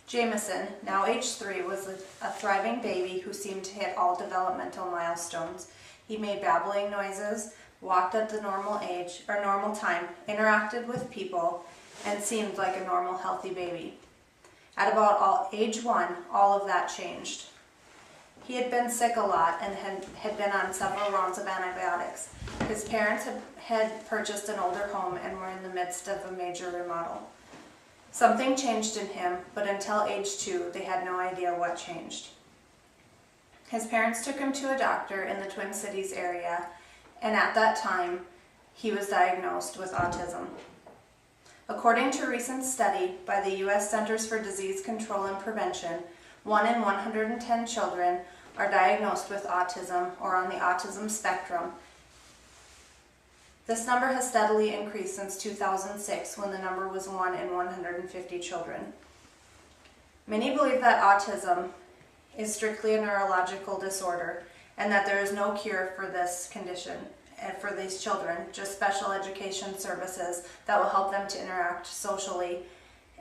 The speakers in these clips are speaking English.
Jameson, now age 3, was a thriving baby who seemed to hit all developmental milestones. He made babbling noises, walked at the normal age or normal time, interacted with people, and seemed like a normal, healthy baby. At about age 1, all of that changed. He had been sick a lot and had been on several rounds of antibiotics. His parents had purchased an older home and were in the midst of a major remodel. Something changed in him, but until age 2, they had no idea what changed. His parents took him to a doctor in the Twin Cities area, and at that time, he was diagnosed with autism. According to a recent study by the U.S. Centers for Disease Control and Prevention, 1 in 110 children are diagnosed with autism or on the autism spectrum. This number has steadily increased since 2006, when the number was 1 in 150 children. Many believe that autism is strictly a neurological disorder and that there is no cure for this condition and for these children, just special education services that will help them to interact socially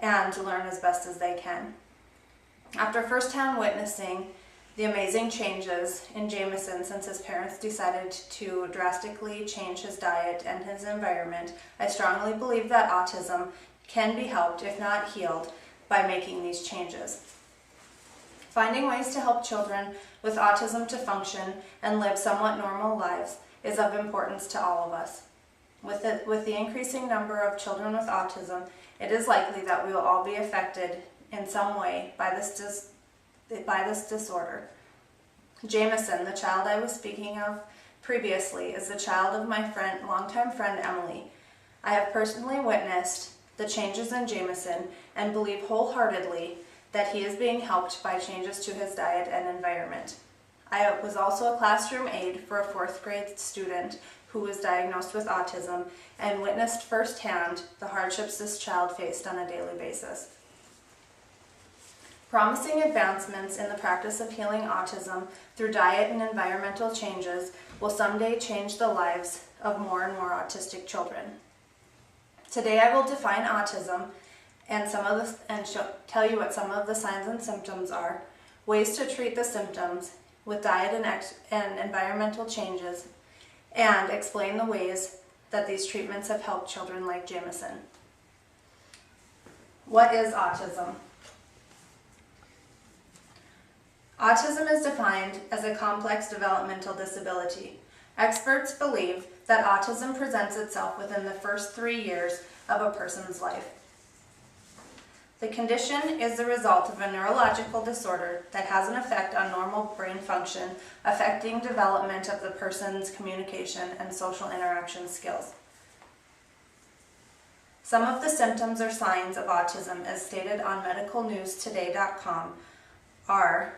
and learn as best as they can. After firsthand witnessing the amazing changes in Jameson since his parents decided to drastically change his diet and his environment, I strongly believe that autism can be helped, if not healed, by making these changes. Finding ways to help children with autism to function and live somewhat normal lives is of importance to all of us. With the increasing number of children with autism, it is likely that we will all be affected in some way by this disorder. Jameson, the child I was speaking of previously, is the child of my longtime friend Emily. I have personally witnessed the changes in Jameson and believe wholeheartedly that he is being helped by changes to his diet and environment. I was also a classroom aide for a 4th grade student who was diagnosed with autism and witnessed firsthand the hardships this child faced on a daily basis. Promising advancements in the practice of healing autism through diet and environmental changes will someday change the lives of more and more autistic children. Today I will define autism and tell you what some of the signs and symptoms are, ways to treat the symptoms with diet and environmental changes, and explain the ways that these treatments have helped children like Jameson. What is autism? Autism is defined as a complex developmental disability. Experts believe that autism presents itself within the first 3 years of a person's life. The condition is the result of a neurological disorder that has an effect on normal brain function, affecting development of the person's communication and social interaction skills. Some of the symptoms or signs of autism, as stated on medicalnewstoday.com, are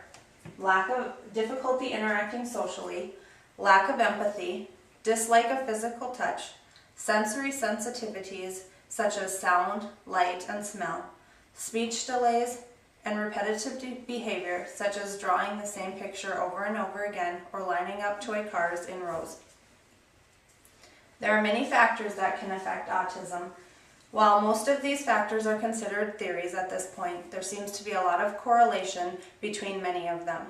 difficulty interacting socially, lack of empathy, dislike of physical touch, sensory sensitivities such as sound, light, and smell, speech delays, and repetitive behavior such as drawing the same picture over and over again or lining up toy cars in rows. There are many factors that can affect autism. While most of these factors are considered theories at this point, there seems to be a lot of correlation between many of them.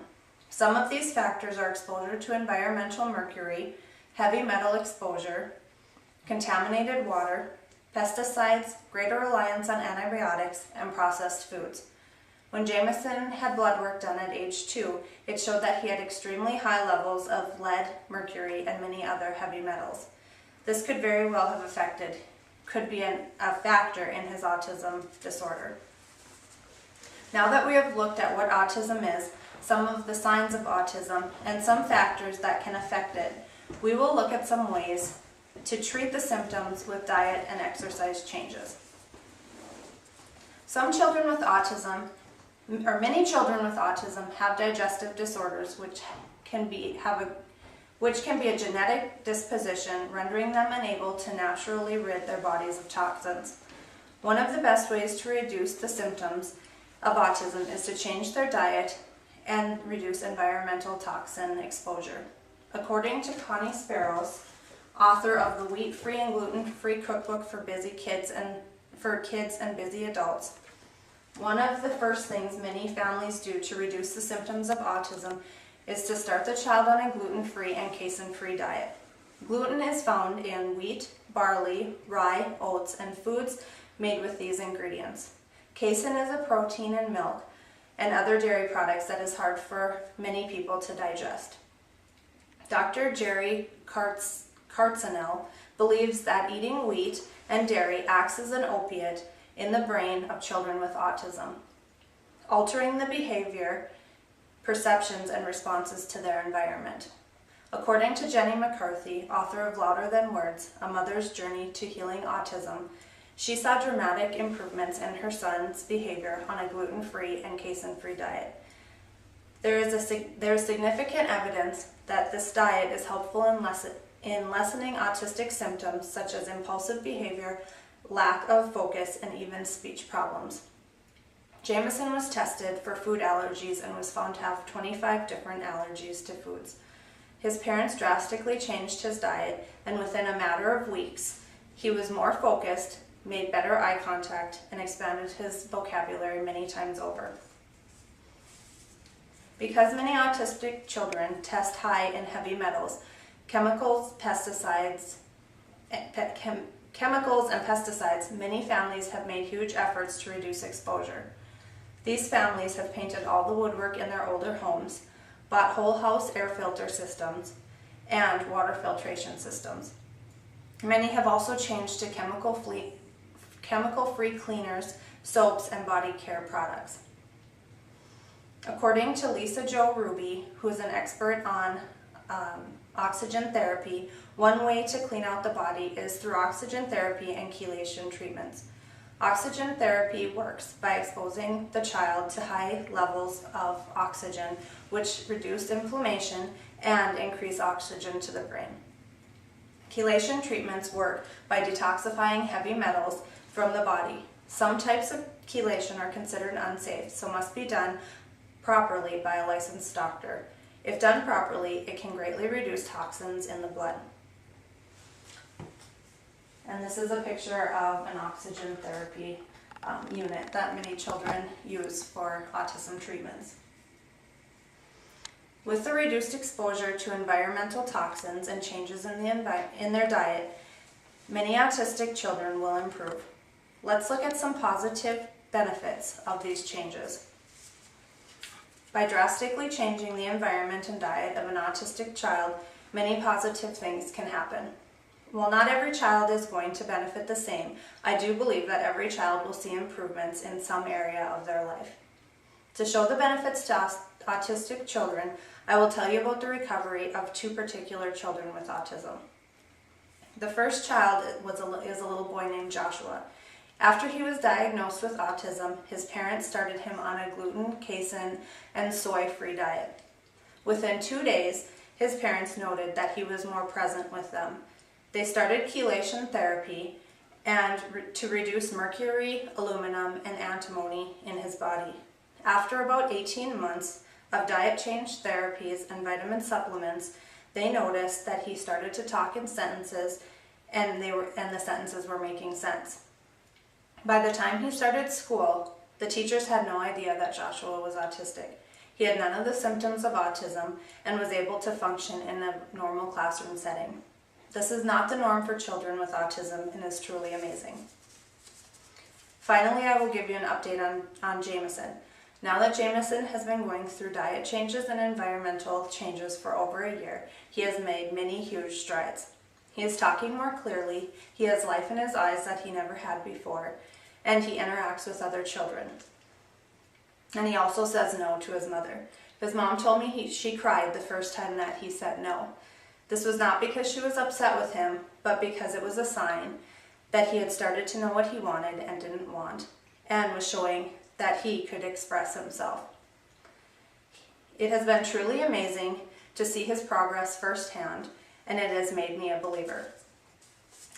Some of these factors are exposure to environmental mercury, heavy metal exposure, contaminated water, pesticides, greater reliance on antibiotics, and processed foods. When Jameson had blood work done at age 2, it showed that he had extremely high levels of lead, mercury, and many other heavy metals. This could very well have could be a factor in his autism disorder. Now that we have looked at what autism is, some of the signs of autism, and some factors that can affect it, we will look at some ways to treat the symptoms with diet and exercise changes. Some children with autism, or many children with autism, have digestive disorders which can be a genetic disposition, rendering them unable to naturally rid their bodies of toxins. One of the best ways to reduce the symptoms of autism is to change their diet and reduce environmental toxin exposure. According to Connie Sparrows, author of the Wheat-Free and Gluten-Free Cookbook for Kids and Busy Adults, One of the first things many families do to reduce the symptoms of autism is to start the child on a gluten-free and casein-free diet. Gluten is found in wheat, barley, rye, oats, and foods made with these ingredients. Casein is a protein in milk and other dairy products that is hard for many people to digest. Dr. Jerry Cartsanel believes that eating wheat and dairy acts as an opiate in the brain of children with autism, altering the behavior, perceptions, and responses to their environment. According to Jenny McCarthy, author of Louder Than Words, A Mother's Journey to Healing Autism, she saw dramatic improvements in her son's behavior on a gluten-free and casein-free diet. There is significant evidence that this diet is helpful in lessening autistic symptoms such as impulsive behavior, lack of focus, and even speech problems. Jameson was tested for food allergies and was found to have 25 different allergies to foods. His parents drastically changed his diet, and within a matter of weeks, he was more focused, made better eye contact, and expanded his vocabulary many times over. Because many autistic children test high in heavy metals, chemicals, and pesticides, many families have made huge efforts to reduce exposure. These families have painted all the woodwork in their older homes, bought whole house air filter systems, and water filtration systems. Many have also changed to chemical-free cleaners, soaps, and body care products. According to Lisa Jo Ruby, who is an expert on oxygen therapy, one way to clean out the body is through oxygen therapy and chelation treatments. Oxygen therapy works by exposing the child to high levels of oxygen, which reduce inflammation and increase oxygen to the brain. Chelation treatments work by detoxifying heavy metals from the body. Some types of chelation are considered unsafe, so must be done properly by a licensed doctor. If done properly, it can greatly reduce toxins in the blood. And this is a picture of an oxygen therapy unit that many children use for autism treatments. With the reduced exposure to environmental toxins and changes in their diet, many autistic children will improve. Let's look at some positive benefits of these changes. By drastically changing the environment and diet of an autistic child, many positive things can happen. While not every child is going to benefit the same, I do believe that every child will see improvements in some area of their life. To show the benefits to autistic children, I will tell you about the recovery of two particular children with autism. The first child is a little boy named Joshua. After he was diagnosed with autism, his parents started him on a gluten, casein, and soy-free diet. Within 2 days, his parents noted that he was more present with them. They started chelation therapy and to reduce mercury, aluminum, and antimony in his body. After about 18 months of diet change therapies and vitamin supplements, they noticed that he started to talk in sentences and the sentences were making sense. By the time he started school, the teachers had no idea that Joshua was autistic. He had none of the symptoms of autism and was able to function in a normal classroom setting. This is not the norm for children with autism and is truly amazing. Finally, I will give you an update on Jameson. Now that Jameson has been going through diet changes and environmental changes for over a year, he has made many huge strides. He is talking more clearly, he has life in his eyes that he never had before, and he interacts with other children. And he also says no to his mother. His mom told me she cried the first time that he said no. This was not because she was upset with him, but because it was a sign that he had started to know what he wanted and didn't want, and was showing that he could express himself. It has been truly amazing to see his progress firsthand, and it has made me a believer.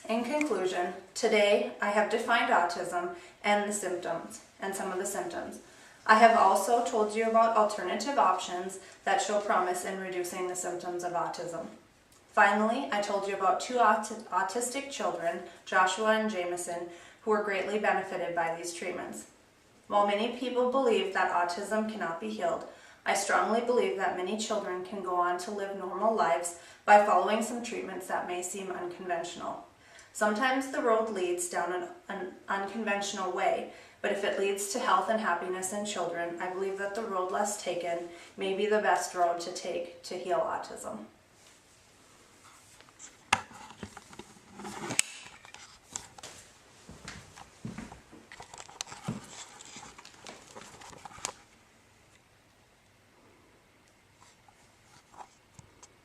In conclusion, today I have defined autism and some of the symptoms. I have also told you about alternative options that show promise in reducing the symptoms of autism. Finally, I told you about two autistic children, Joshua and Jameson, who were greatly benefited by these treatments. While many people believe that autism cannot be healed, I strongly believe that many children can go on to live normal lives by following some treatments that may seem unconventional. Sometimes the road leads down an unconventional way, but if it leads to health and happiness in children, I believe that the road less taken may be the best road to take to heal autism.